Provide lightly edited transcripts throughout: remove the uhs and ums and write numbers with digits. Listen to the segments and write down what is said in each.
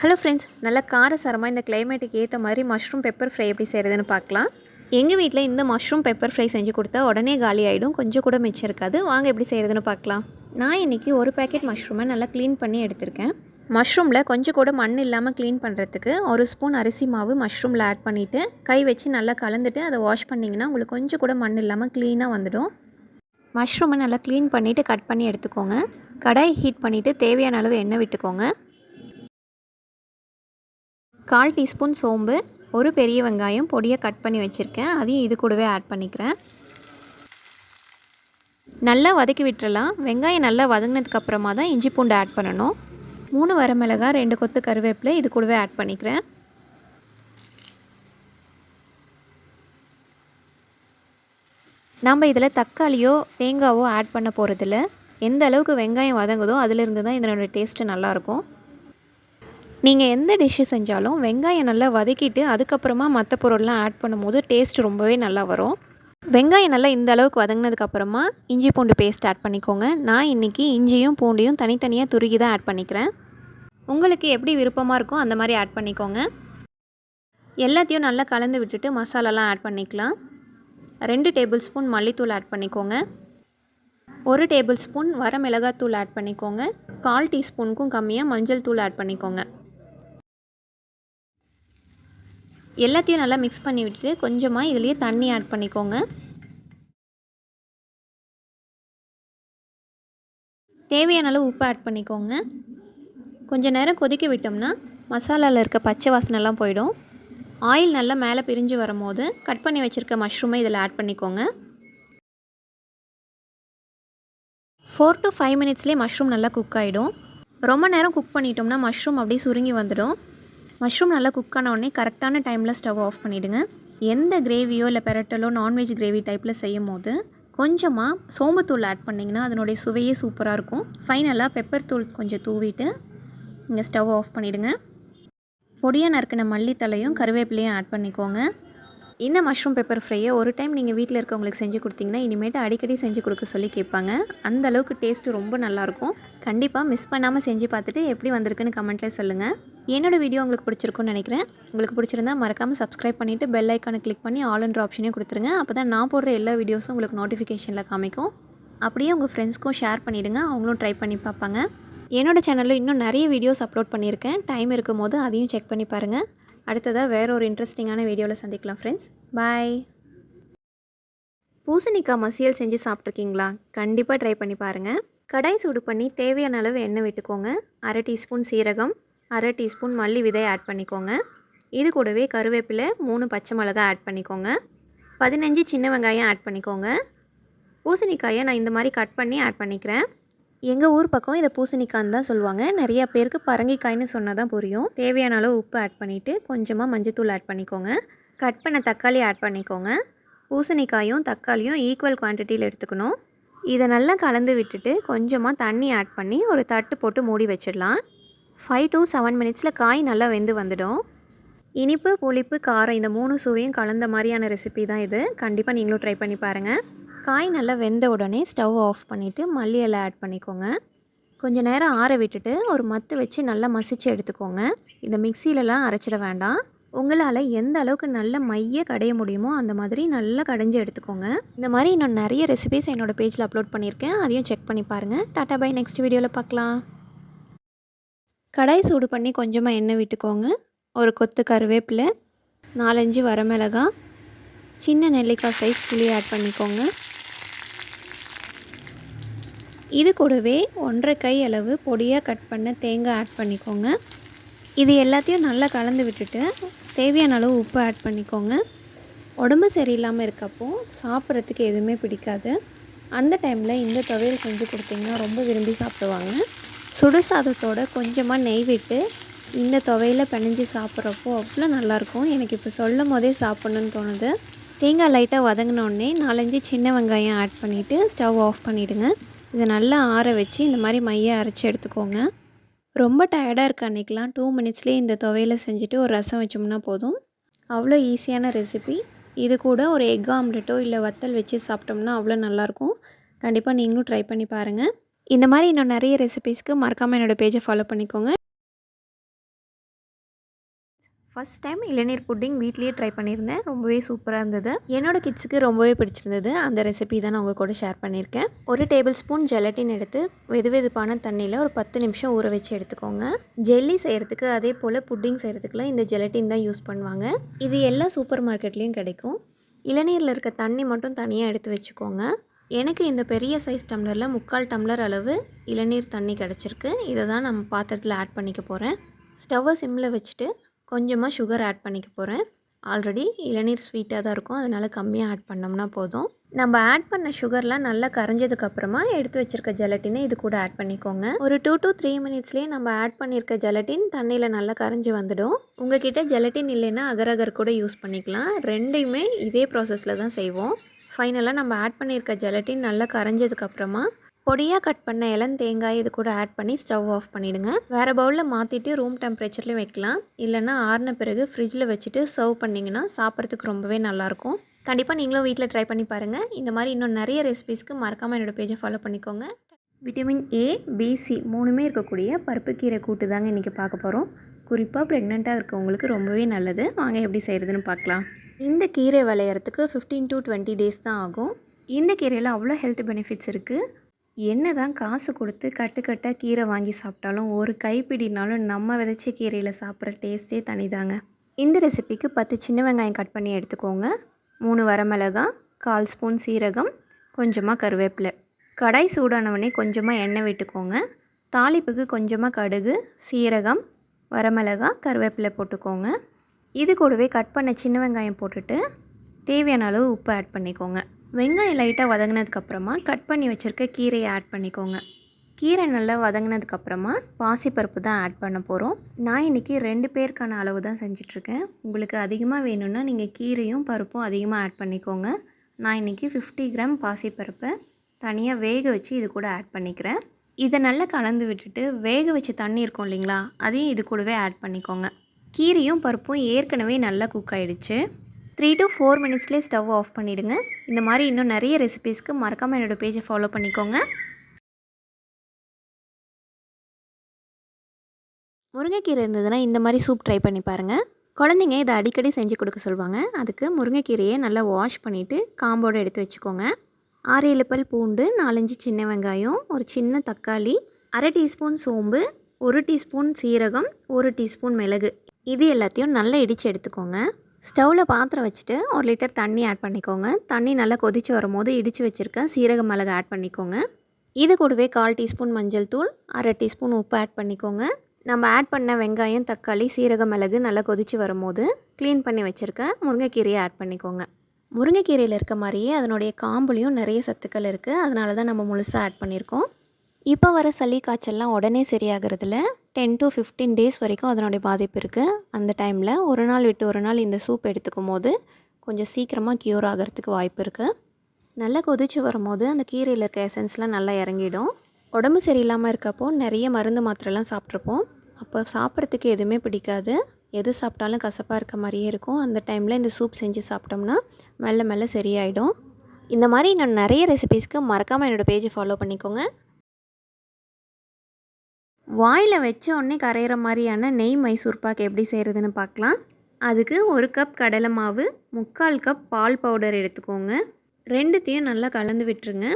Hello friends, நல்ல காரசாரமாக இந்த கிளைமேட்டுக்கு ஏற்ற மாதிரி மஷ்ரூம் பெப்பர் ஃப்ரை எப்படி செய்கிறதுன்னு பார்க்கலாம். எங்கள் வீட்டில் இந்த மஷ்ரூம் பெப்பர் ஃப்ரை செஞ்சு கொடுத்தா உடனே காலி ஆகிடும், கொஞ்சம் கூட மிச்சம் இருக்காது. வாங்க எப்படி செய்கிறதுன்னு பார்க்கலாம். நான் இன்றைக்கி ஒரு பேக்கெட் மஷ்ரூமை நல்லா க்ளீன் பண்ணி எடுத்திருக்கேன். மஷ்ரூமில் கொஞ்சம் கூட மண் இல்லாமல் க்ளீன் பண்ணுறதுக்கு ஒரு ஸ்பூன் அரிசி மாவு மஷ்ரூமில் ஆட் பண்ணிவிட்டு கை வச்சு நல்லா கலந்துட்டு அதை வாஷ் பண்ணிங்கன்னா உங்களுக்கு கொஞ்சம் கூட மண் இல்லாமல் க்ளீனாக வந்துடும். மஷ்ரூமை நல்லா க்ளீன் பண்ணிவிட்டு கட் பண்ணி எடுத்துக்கோங்க. கடாய் ஹீட் பண்ணிவிட்டு தேவையான அளவு எண்ணெய் விட்டுக்கோங்க. 1/4 டீஸ்பூன் சோம்பு, ஒரு பெரிய வெங்காயம் பொடியாக கட் பண்ணி வச்சுருக்கேன், அதையும் இது கூடவே ஆட் பண்ணிக்கிறேன். நல்லா வதக்கி விட்டுறலாம். வெங்காயம் நல்லா வதங்கினதுக்கப்புறமா தான் இஞ்சி பூண்டு ஆட் பண்ணணும். 3 வரமிளகாய், 2 கொத்து கருவேப்பிலை இது கூடவே ஆட் பண்ணிக்கிறேன். நம்ம இதில் தக்காளியோ தேங்காவோ ஆட் பண்ண போகிறதில்ல. எந்த அளவுக்கு வெங்காயம் வதங்குதோ அதிலிருந்து தான் இதனோட டேஸ்ட்டு நல்லாயிருக்கும். நீங்கள் எந்த டிஷ்ஷு செஞ்சாலும் வெங்காயம் நல்லா வதக்கிட்டு அதுக்கப்புறமா மற்ற பொருள்லாம் ஆட் பண்ணும்போது டேஸ்ட் ரொம்பவே நல்லா வரும். வெங்காயம் நல்லா இந்த அளவுக்கு வதங்கினதுக்கப்புறமா இஞ்சி பூண்டு பேஸ்ட் ஆட் பண்ணிக்கோங்க. நான் இன்றைக்கி இஞ்சியும் பூண்டையும் தனித்தனியாக துருகி தான் ஆட் பண்ணிக்கிறேன். உங்களுக்கு எப்படி விருப்பமாக இருக்கோ அந்த மாதிரி ஆட் பண்ணிக்கோங்க. எல்லாத்தையும் நல்லா கலந்து விட்டுட்டு மசாலாலாம் ஆட் பண்ணிக்கலாம். 2 டேபிள் ஸ்பூன் மல்லித்தூள் ஆட் பண்ணிக்கோங்க. 1 டேபிள் ஸ்பூன் வரமிளகாத்தூள் ஆட் பண்ணிக்கோங்க. 1/4 டீஸ்பூனுக்கும் கம்மியாக மஞ்சள் தூள் ஆட் பண்ணிக்கோங்க. எல்லாத்தையும் நல்லா மிக்ஸ் பண்ணி விட்டுட்டு கொஞ்சமாக இதுலேயே தண்ணி ஆட் பண்ணிக்கோங்க. தேவையான அளவு உப்பு ஆட் பண்ணிக்கோங்க. கொஞ்சம் நேரம் கொதிக்க விட்டோம்னா மசாலாவில் இருக்க பச்சை வாசனைலாம் போயிடும். ஆயில் நல்லா மேலே பிரிஞ்சு வரும்போது கட் பண்ணி வச்சுருக்க மஷ்ரூமை இதில் ஆட் பண்ணிக்கோங்க. 4 to 5 மினிட்ஸ்லேயே மஷ்ரூம் நல்லா குக் ஆகிடும். ரொம்ப நேரம் குக் பண்ணிட்டோம்னா மஷ்ரூம் அப்படியே சுருங்கி வந்துடும். மஷ்ரூம் நல்லா குக் ஆன உடனே கரெக்டான டைமில் ஸ்டவ் ஆஃப் பண்ணிவிடுங்க. எந்த கிரேவியோ இல்லை பெரட்டலோ நான்வெஜ் கிரேவி டைப்பில் செய்யும் போது கொஞ்சமாக சோம்புத்தூள் ஆட் பண்ணிங்கன்னா அதனுடைய சுவையே சூப்பராக இருக்கும். ஃபைனலாக பெப்பர் தூள் கொஞ்சம் தூவிட்டு இங்கே ஸ்டவ் ஆஃப் பண்ணிவிடுங்க. பொடியாக நறுக்கின மல்லித்தலையும் கருவேப்பிலையும் ஆட் பண்ணிக்கோங்க. இந்த மஷ்ரூம் பெப்பர் ஃப்ரையை ஒரு டைம் நீங்கள் வீட்டில் இருக்கவங்களுக்கு செஞ்சு கொடுத்தீங்கன்னா இனிமேட்டு அடிக்கடி செஞ்சு கொடுக்க சொல்லி கேட்பாங்க. அந்த அளவுக்கு டேஸ்ட்டு ரொம்ப நல்லாயிருக்கும். கண்டிப்பாக மிஸ் பண்ணாமல் செஞ்சு பார்த்துட்டு எப்படி வந்திருக்குன்னு கமெண்ட்டில் சொல்லுங்கள். என்னோடய வீடியோ உங்களுக்கு பிடிச்சிருக்குன்னு நினைக்கிறேன். உங்களுக்கு பிடிச்சிருந்தா மறக்காமல் சப்ஸ்கிரைப் பண்ணிவிட்டு பெல் ஐக்கானை கிளிக் பண்ணி ஆல்ன்ற ஆப்ஷனையும் கொடுத்துருங்க. அப்போ தான் நான் போடுற எல்லா வீடியோஸும் உங்களுக்கு நோட்டிஃபிகேஷனில் காமிக்கும். அப்படியே உங்கள் ஃப்ரெண்ட்ஸ்க்கும் ஷேர் பண்ணிவிடுங்க, அவங்களும் ட்ரை பண்ணி பார்ப்பாங்க. என்னோடய சேனலில் இன்னும் நிறைய வீடியோஸ் அப்லோட் பண்ணியிருக்கேன். டைம் இருக்கும் போது அதையும் செக் பண்ணி பாருங்கள். அடுத்ததாக வேறு ஒரு இன்ட்ரெஸ்டிங்கான வீடியோவில் சந்திக்கலாம் ஃப்ரெண்ட்ஸ். பாய். பூசணிக்காய் மசியல் செஞ்சு சாப்பிட்ருக்கீங்களா? கண்டிப்பாக ட்ரை பண்ணி பாருங்கள். கடாய் சூடு பண்ணி தேவையான அளவு எண்ணெய் விட்டுக்கோங்க. 1/2 டீஸ்பூன் சீரகம், 1/2 டீஸ்பூன் மல்லி விதை ஆட் பண்ணிக்கோங்க. இது கூடவே கருவேப்பிலை, 3 பச்சை மிளகாய் ஆட் பண்ணிக்கோங்க. 15 சின்ன வெங்காயம் ஆட் பண்ணிக்கோங்க. பூசணிக்காயை நான் இந்த மாதிரி கட் பண்ணி ஆட் பண்ணிக்கிறேன். எங்கள் ஊர் பக்கம் இதை பூசணிக்காய்ன்னு தான் சொல்லுவாங்க. நிறையா பேருக்கு பரங்கிக்காய்னு சொன்னால் தான் புரியும். தேவையான அளவு உப்பு ஆட் பண்ணிவிட்டு கொஞ்சமாக மஞ்சத்தூள் ஆட் பண்ணிக்கோங்க. கட் பண்ண தக்காளி ஆட் பண்ணிக்கோங்க. பூசணிக்காயும் தக்காளியும் ஈக்குவல் குவான்டிட்டியில் எடுத்துக்கணும். இதை நல்லா கலந்து விட்டுட்டு கொஞ்சமாக தண்ணி ஆட் பண்ணி ஒரு தட்டு போட்டு மூடி வச்சிடலாம். 5 to 7 மினிட்ஸில் காய் நல்லா வெந்து வந்துடும். இனிப்பு, புளிப்பு, காரம் இந்த 3 சுவையும் கலந்த மாதிரியான ரெசிபி தான் இது. கண்டிப்பாக நீங்களும் ட்ரை பண்ணி பாருங்கள். காய் நல்லா வெந்த உடனே ஸ்டவ் ஆஃப் பண்ணிவிட்டு மல்லி இலை ஆட் பண்ணிக்கோங்க. கொஞ்சம் நேரம் ஆற விட்டுட்டு ஒரு மத்து வச்சு நல்லா மசிச்சு எடுத்துக்கோங்க. இந்த மிக்சிலலாம் அரைச்சிட வேண்டாம். உங்களால் எந்த அளவுக்கு நல்ல மைய கடைய முடியுமோ அந்த மாதிரி நல்லா கடைஞ்சி எடுத்துக்கோங்க. இந்த மாதிரி இன்னும் நிறைய ரெசிபிஸ் என்னோடய பேஜில் அப்லோட் பண்ணியிருக்கேன், அதையும் செக் பண்ணி பாருங்கள். டாட்டா பை, நெக்ஸ்ட் வீடியோவில் பார்க்கலாம். கடாய் சூடு பண்ணி கொஞ்சமாக எண்ணெய் விட்டுக்கோங்க. ஒரு கொத்து கருவேப்பிலை, 4-5 வரமிளகாய், சின்ன நெல்லிக்காய் சைஸ் புளி ஆட் பண்ணிக்கோங்க. இது கூடவே 1/2 கை அளவு பொடியாக கட் பண்ண தேங்காய் ஆட் பண்ணிக்கோங்க. இது எல்லாத்தையும் நல்லா கலந்து விட்டுட்டு தேவையான அளவு உப்பு ஆட் பண்ணிக்கோங்க. உடம்பு சரியில்லாமல் இருக்கப்போ சாப்பிட்றதுக்கு எதுவுமே பிடிக்காது. அந்த டைமில் இந்த துவையல் செஞ்சு கொடுத்தீங்கன்னா ரொம்ப விரும்பி சாப்பிடுவாங்க. சுடு சாதத்தோடு கொஞ்சமாக நெய் விட்டு இந்த துவையில் பிணைஞ்சி சாப்பிட்றப்போ அவ்வளோ நல்லாயிருக்கும். எனக்கு இப்போ சொல்லும் போதே சாப்பிட்ணுன்னு தோணுது. தேங்காய் லைட்டாக வதங்கினோடனே 4-5 சின்ன வெங்காயம் ஆட் பண்ணிவிட்டு ஸ்டவ் ஆஃப் பண்ணிவிடுங்க. இதை நல்லா ஆற வச்சு இந்த மாதிரி மையை அரைச்சி எடுத்துக்கோங்க. ரொம்ப டயர்டாக இருக்க அன்றைக்கெலாம் 2 மினிட்ஸ்லேயே இந்த துவையில் செஞ்சுட்டு ஒரு ரசம் வச்சோம்னா போதும். அவ்வளோ ஈஸியான ரெசிபி. இது கூட ஒரு எக் ஆம்லெட்டோ இல்லை வத்தல் வச்சு சாப்பிட்டோம்னா அவ்வளோ நல்லாயிருக்கும். கண்டிப்பாக நீங்களும் ட்ரை பண்ணி பாருங்கள். இந்த மாதிரி இன்னும் நிறைய ரெசிபீஸ்க்கு மறக்காமல் என்னோடய பேஜை ஃபாலோ பண்ணிக்கோங்க. ஃபஸ்ட் டைம் இளநீர் புட்டிங் வீட்லேயே ட்ரை பண்ணியிருந்தேன். ரொம்பவே சூப்பராக இருந்தது. என்னோடய கிட்ஸுக்கு ரொம்பவே பிடிச்சிருந்தது. அந்த ரெசிபி தான் நான் உங்கள் கூட ஷேர் பண்ணியிருக்கேன். 1 டேபிள் ஸ்பூன் ஜெலட்டின் எடுத்து வெதுவெதுப்பான தண்ணியில் ஒரு 10 நிமிஷம் ஊற வச்சு எடுத்துக்கோங்க. ஜெல்லி செய்கிறதுக்கு அதே போல் புட்டிங் செய்கிறதுக்குலாம் இந்த ஜெலட்டின் தான் யூஸ் பண்ணுவாங்க. இது எல்லா சூப்பர் மார்க்கெட்லேயும் கிடைக்கும். இளநீரில் இருக்க தண்ணி மட்டும் தனியாக எடுத்து வச்சுக்கோங்க. எனக்கு இந்த பெரிய சைஸ் டம்ளரில் 3/4 டம்ளர் அளவு இளநீர் தண்ணி கிடச்சிருக்கு. இதை தான் நம்ம பாத்திரத்தில் ஆட் பண்ணிக்க போகிறேன். ஸ்டவ்வை சிம்மில் வச்சுட்டு கொஞ்சமாக சுகர் ஆட் பண்ணிக்க போகிறேன். ஆல்ரெடி இளநீர் ஸ்வீட்டாக தான் இருக்கும், அதனால் கம்மியாக ஆட் பண்ணோம்னா போதும். நம்ம ஆட் பண்ண சுகர்லாம் நல்லா கரைஞ்சதுக்கப்புறமா எடுத்து வச்சுருக்க ஜெலட்டினை இது கூட ஆட் பண்ணிக்கோங்க. ஒரு 2 to 3 மினிட்ஸ்லேயே நம்ம ஆட் பண்ணியிருக்க ஜெலட்டின் தண்ணியில் நல்லா கரைஞ்சி வந்துடும். உங்ககிட்ட ஜெலட்டின் இல்லைன்னா அகர் கூட யூஸ் பண்ணிக்கலாம். ரெண்டையுமே இதே ப்ராசஸில் தான் செய்வோம். ஃபைனலாக நம்ம ஆட் பண்ணியிருக்க ஜெலட்டின் நல்லா கரைஞ்சதுக்கப்புறமா பொடியாக கட் பண்ண தேங்காய் இது கூட ஆட் பண்ணி ஸ்டவ் ஆஃப் பண்ணிவிடுங்க. வேறு பவுலில் மாற்றிட்டு ரூம் டெம்பரேச்சர்லேயும் வைக்கலாம். இல்லைனா ஆறின பிறகு ஃப்ரிட்ஜில் வச்சுட்டு சர்வ் பண்ணிங்கன்னா சாப்பிட்றதுக்கு ரொம்பவே நல்லாயிருக்கும். கண்டிப்பாக நீங்களும் வீட்டில் ட்ரை பண்ணி பாருங்கள். இந்த மாதிரி இன்னும் நிறைய ரெசிபீஸ்க்கு மறக்காமல் என்னோடய பேஜை ஃபாலோ பண்ணிக்கோங்க. விட்டமின் A, B, C 3மே இருக்கக்கூடிய பருப்புக்கீரை கூட்டு தாங்க இன்றைக்கி பார்க்க போகிறோம். குறிப்பாக ப்ரெக்னெண்ட்டாக இருக்கவங்களுக்கு ரொம்பவே நல்லது. வாங்க எப்படி செய்கிறதுன்னு பார்க்கலாம். இந்த கீரை விளையிறதுக்கு 15 to 20 days தான் ஆகும். இந்த கீரையில் அவ்வளோ ஹெல்த் பெனிஃபிட்ஸ் இருக்குது. என்ன தான் காசு கொடுத்து கட்டுக்கட்டாக கீரை வாங்கி சாப்பிட்டாலும் ஒரு கைப்பிடினாலும் நம்ம விதைச்ச கீரையில் சாப்பிட்ற டேஸ்ட்டே தனிதாங்க. இந்த ரெசிபிக்கு 10 சின்ன வெங்காயம் கட் பண்ணி எடுத்துக்கோங்க. 3 வரமிளகாய், 1/4 ஸ்பூன் சீரகம், கொஞ்சமாக கருவேப்பிலை. கடாய் சூடானவனே கொஞ்சமாக எண்ணெய் விட்டுக்கோங்க. தாளிப்புக்கு கொஞ்சமாக கடுகு, சீரகம், வரமிளகாய், கருவேப்பிலை போட்டுக்கோங்க. இது கூடவே கட் பண்ண சின்ன வெங்காயம் போட்டுட்டு தேவையான அளவு உப்பு ஆட் பண்ணிக்கோங்க. வெங்காயம் லைட்டாக வதங்கினதுக்கப்புறமா கட் பண்ணி வச்சுருக்க கீரையை ஆட் பண்ணிக்கோங்க. கீரை நல்லா வதங்கினதுக்கப்புறமா பாசிப்பருப்பு தான் ஆட் பண்ண போகிறோம். நான் இன்றைக்கி 2 பேருக்கான அளவு தான் செஞ்சிட்ருக்கேன். உங்களுக்கு அதிகமாக வேணும்னா நீங்கள் கீரையும் பருப்பும் அதிகமாக ஆட் பண்ணிக்கோங்க. நான் இன்றைக்கி 50 கிராம் பாசிப்பருப்பை தனியாக வேக வச்சு இது கூட ஆட் பண்ணிக்கிறேன். இதை நல்லா கலந்து விட்டுட்டு வேக வச்ச தண்ணி இருக்கும் இல்லைங்களா, அதையும் இது கூடவே ஆட் பண்ணிக்கோங்க. கீரையும் பருப்பும் ஏற்கனவே நல்லா குக் ஆகிடுச்சு. 3 to 4 மினிட்ஸ்லேயே ஸ்டவ் ஆஃப் பண்ணிவிடுங்க. இந்த மாதிரி இன்னும் நிறைய ரெசிபீஸ்க்கு மறக்காமல் என்னோடய பேஜை ஃபாலோ பண்ணிக்கோங்க. முருங்கைக்கீரை இருந்ததுன்னா இந்த மாதிரி சூப் ட்ரை பண்ணி பாருங்கள். குழந்தைங்க இதை அடிக்கடி செஞ்சு கொடுக்க சொல்லுவாங்க. அதுக்கு முருங்கைக்கீரையை நல்லா வாஷ் பண்ணிவிட்டு காம்போடு எடுத்து வச்சுக்கோங்க. 6-7 பல் பூண்டு, 4-5 சின்ன வெங்காயம், ஒரு சின்ன தக்காளி, 1/2 டீஸ்பூன் சோம்பு, 1 டீஸ்பூன் சீரகம், 1 டீஸ்பூன் மிளகு, இது எல்லாத்தையும் நல்லா இடித்து எடுத்துக்கோங்க. ஸ்டவ்வில் பாத்திரம் வச்சுட்டு 1 லிட்டர் தண்ணி ஆட் பண்ணிக்கோங்க. தண்ணி நல்லா கொதித்து வரும்போது இடித்து வச்சுருக்க சீரக மிளகு ஆட் பண்ணிக்கோங்க. இது கூடவே 1/4 டீஸ்பூன் மஞ்சள் தூள், 1/2 டீஸ்பூன் உப்பு ஆட் பண்ணிக்கோங்க. நம்ம ஆட் பண்ண வெங்காயம், தக்காளி, சீரக மிளகு நல்லா கொதித்து வரும்போது க்ளீன் பண்ணி வச்சுருக்க முருங்கைக்கீரையை ஆட் பண்ணிக்கோங்க. முருங்கைக்கீரையில் இருக்க மாதிரியே அதனுடைய காம்புலேயும் நிறைய சத்துக்கள் இருக்குது. அதனால தான் நம்ம முழுசாக ஆட் பண்ணியிருக்கோம். இப்போ வர சளி காய்ச்சல்லாம் உடனே சரியாகிறதுல 10 to 15 days வரைக்கும் அதனுடைய பாதிப்பு இருக்குது. அந்த டைமில் ஒரு நாள் விட்டு ஒரு நாள் இந்த சூப் எடுத்துக்கும் போது கொஞ்சம் சீக்கிரமாக க்யூர் ஆகிறதுக்கு வாய்ப்பு இருக்குது. நல்லா கொதித்து வரும்போது அந்த கீரையில் இருக்க எசன்ஸ்லாம் நல்லா இறங்கிடும். உடம்பு சரியில்லாமல் இருக்கப்போ நிறைய மருந்து மாத்திரைலாம் சாப்பிட்ருப்போம். அப்போ சாப்பிட்றதுக்கு எதுவுமே பிடிக்காது. எது சாப்பிட்டாலும் கசப்பாக இருக்க மாதிரியே இருக்கும். அந்த டைமில் இந்த சூப் செஞ்சு சாப்பிட்டோம்னா மெல்ல மெல்ல சரியாயிடும். இந்த மாதிரி நான் நிறைய ரெசிபீஸ்க்கு மறக்காமல் என்னோடய பேஜை ஃபாலோ பண்ணிக்கோங்க. வாயில் வச்ச உடனே கரையிற மாதிரியான நெய் மைசூர் பாக் எப்படி செய்கிறதுன்னு பார்க்கலாம். அதுக்கு 1 கப் கடலை மாவு, 3/4 கப் பால் பவுடர் எடுத்துக்கோங்க. ரெண்டுத்தையும் நல்லா கலந்து விட்டுருங்க.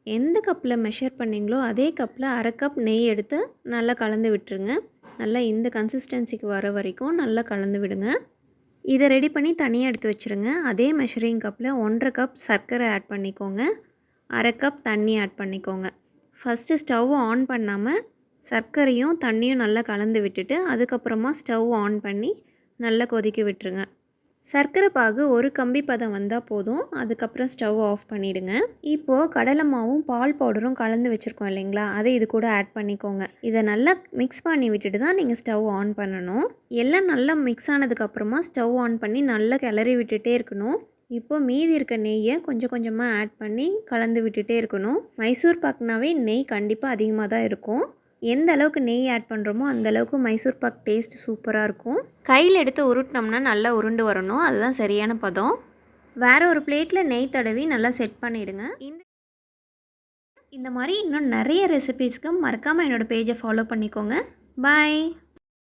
எந்த கப்பில் மெஷர் பண்ணிங்களோ அதே கப்பில் 1/2 கப் நெய் எடுத்து நல்லா கலந்து விட்டுருங்க. நல்லா இந்த கன்சிஸ்டன்சிக்கு வர வரைக்கும் நல்லா கலந்து விடுங்க. இதை ரெடி பண்ணி தனியாக எடுத்து வச்சுருங்க. அதே மெஷரிங் கப்பில் 1/2 கப் சர்க்கரை ஆட் பண்ணிக்கோங்க. 1/2 கப் தண்ணி ஆட் பண்ணிக்கோங்க. ஃபஸ்ட்டு ஸ்டவ் ஆன் பண்ணாமல் சர்க்கரையும் தண்ணியும் நல்லா கலந்து விட்டுட்டு அதுக்கப்புறமா ஸ்டவ் ஆன் பண்ணி நல்லா கொதிக்க விட்டுருங்க. சர்க்கரை பாகு ஒரு கம்பி பதம் வந்தால் போதும். அதுக்கப்புறம் ஸ்டவ் ஆஃப் பண்ணிவிடுங்க. இப்போது கடலை மாவும் பால் பவுடரும் கலந்து வச்சுருக்கோம் இல்லைங்களா, அதை இது கூட ஆட் பண்ணிக்கோங்க. இதை நல்லா மிக்ஸ் பண்ணி விட்டுட்டு தான் நீங்கள் ஸ்டவ் ஆன் பண்ணணும். எல்லாம் நல்லா மிக்ஸ் ஆனதுக்கப்புறமா ஸ்டவ் ஆன் பண்ணி நல்லா கிளறி விட்டுட்டே இருக்கணும். இப்போது மீதி இருக்க நெய்யை கொஞ்சம் கொஞ்சமாக ஆட் பண்ணி கலந்து விட்டுட்டே இருக்கணும். மைசூர் பாக்குனாவே நெய் கண்டிப்பாக அதிகமாக தான் இருக்கும். எந்த அளவுக்கு நெய் ஆட் பண்ணுறோமோ அந்த அளவுக்கு மைசூர் பாக் டேஸ்ட் சூப்பராக இருக்கும். கையில் எடுத்து உருட்டினோம்னா நல்லா உருண்டு வரணும். அதுதான் சரியான பதம். வேறு ஒரு பிளேட்டில் நெய் தடவி நல்லா செட் பண்ணிவிடுங்க. இந்த மாதிரி இன்னும் நிறைய ரெசிபீஸ்க்கு மறக்காமல் என்னோடய பேஜை ஃபாலோ பண்ணிக்கோங்க. பாய்.